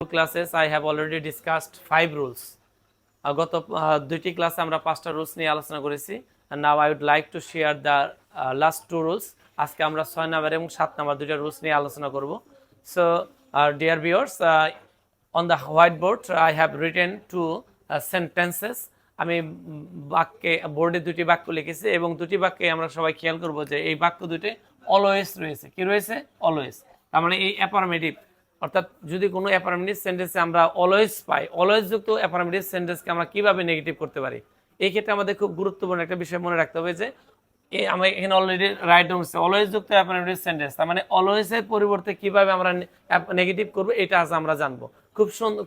classes I have already discussed 5 rules. গত দুইটি ক্লাসে আমরা 5টা রুলস নিয়ে আলোচনা করেছি, and now I would like to share the last 2 rules. আজকে আমরা 6 নাম্বার এবং 7 নাম্বার দুইটা রুলস নিয়ে আলোচনা করব. So dear viewers, on the whiteboard I have written 2 sentences. আমি বাক্যে বোর্ডে দুটি বাক্য লিখেছি এবং দুটি বাক্যে আমরা সবাই খেয়াল করব যে এই বাক্য দুটো অলওয়েজ রয়েছে। কি রয়েছে? অলওয়েজ। তার মানে এই অ্যাফার্মেটিভ, অর্থাৎ যদি কোনো অ্যাফার্মেটিভ সেন্টেন্সে আমরা অলওয়েজ পাই, অলওয়েজ যুক্ত অ্যাফার্মেটিভ সেন্টেন্সকে আমরা কিভাবে নেগেটিভ করতে পারি, এই ক্ষেত্রে আমাদের খুব গুরুত্বপূর্ণ একটা বিষয় মনে রাখতে হবে যে আমরা এখানে অলরেডি রাইট ডাউন হচ্ছে অলওয়েজ যুক্ত অ্যাফার্মেটিভ সেন্টেন্স। তার মানে অলওয়েজের পরিবর্তে কিভাবে আমরা নেগেটিভ করব এটা আজ আমরা জানবো।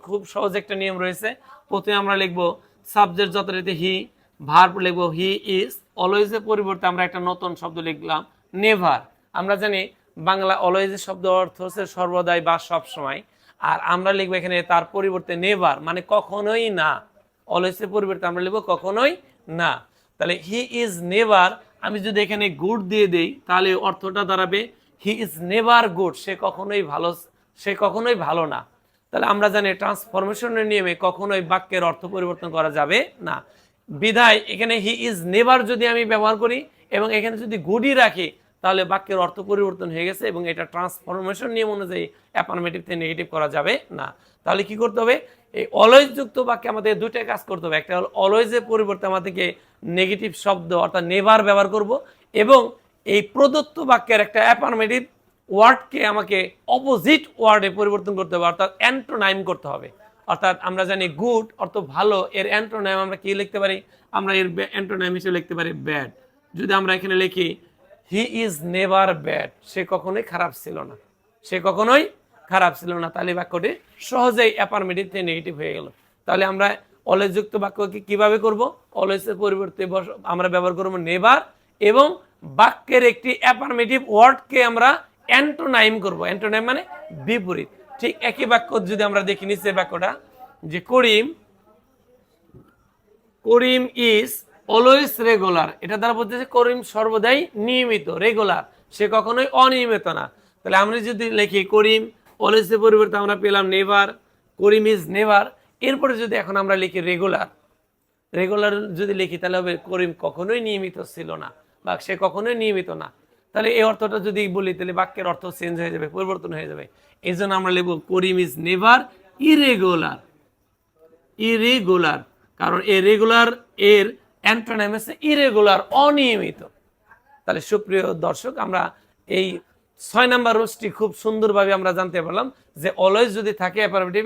খুব সহজ একটা নিয়ম রয়েছে। প্রথমে আমরা লিখবো সাবজেক্ট যথারীতি হি, ভার্ব লিখবো হি ইজ। অলওয়েজের পরিবর্তে আমরা একটা নতুন শব্দ লিখলাম নেভার। আমরা জানি বাংলা অলওয়েজের শব্দ অর্থ হচ্ছে সর্বদাই বা সব সময়, আর আমরা লিখবো এখানে তার পরিবর্তে নেভার, মানে কখনোই না। অলওয়েজের পরিবর্তে আমরা লিখবো কখনোই না। তাহলে হি ইজ নেভার, আমি যদি এখানে গুড দিয়ে দেই তাহলে অর্থটা দাঁড়াবে হি ইজ নেভার গুড, সে কখনোই ভালো না। তাহলে আমরা জানি ট্রান্সফরমেশনের নিয়মে কখনোই বাক্যের অর্থ পরিবর্তন করা যাবে না। বিধায় এখানে হি ইজ নেভার যদি আমি ব্যবহার করি এবং এখানে যদি গুডই রাখি তাহলে বাক্যের অর্থ পরিবর্তন হয়ে গেছে এবং এটা ট্রান্সফরমেশন নিয়ম অনুযায়ী অ্যাফার্মেটিভ থেকে নেগেটিভ করা যাবে না। তাহলে কি করতে হবে? এই অলওয়েজ যুক্ত বাক্যে আমাদের দুইটা কাজ করতে হবে। একটা হলো অলওয়েজের পরিবর্তে আমাদেরকে নেগেটিভ শব্দ অর্থাৎ নেভার ব্যবহার করব, এবং এই প্রদত্ত বাক্যের একটা অ্যাফার্মেটিভ ওয়ার্ডকে আমাকে অপোজিট ওয়ার্ডে পরিবর্তন করতে হবে, অর্থাৎ অ্যান্টোনাইম করতে হবে। অর্থাৎ আমরা জানি গুড অর্থ ভালো, এর অ্যান্টোনাইম আমরা কি লিখতে পারি? আমরা এর অ্যান্টোনাইম হিসেবে লিখতে পারি ব্যাড। যদি আমরা এখানে লিখি হি ইজ নেভার ব্যাড, সে কখনোই খারাপ ছিল না, সে কখনোই খারাপ ছিল না, তাহলে বাক্যটি সহজেই অ্যাফার্মেটিভ থেকে নেগেটিভ হয়ে গেল। তাহলে আমরা অলওয়েজ যুক্ত বাক্যকে কিভাবে করব? অলওয়েজের পরিবর্তে আমরা ব্যবহার করব নেভার, এবং বাক্যের একটি অ্যাফার্মেটিভ ওয়ার্ডকে আমরা অ্যান্টোনাইম করব। অ্যান্টোনাইম মানে বিপরীত। ঠিক একই বাক্য যদি আমরা দেখি নিচে বাক্যটা, যে করিম ইজ অলওয়েজ রেগুলার, এটা দ্বারা বলতেছে করিম সর্বদাই নিয়মিত, রেগুলার, সে কখনোই অনিয়মিত না। তাহলে আমরা যদি লিখি করিম, অলওয়েজের পরিবর্তে আমরা পেলাম নেভার, করিম ইজ নেভার। এরপরে যদি এখন আমরা লিখি রেগুলার যদি লিখি তাহলে হবে করিম কখনোই নিয়মিত ছিল না বা সে কখনোই নিয়মিত না। তাহলে এই অর্থটা যদি বলি তাহলে বাক্যের অর্থ চেঞ্জ হয়ে যাবে, পরিবর্তন হয়ে যাবে। এই জন্য আমরা লিখব করিম ইজ নেভার ইরেগুলার, কারণ রেগুলার এর অ্যান্টোনাইম হচ্ছে ইরেগুলার, অনিয়মিত। তাহলে সুপ্রিয় দর্শক, আমরা এই 6 নাম্বার রুলসটি খুব সুন্দরভাবে আমরা জানতে পারলাম যে অলওয়েজ যদি থাকে অ্যাফার্মেটিভ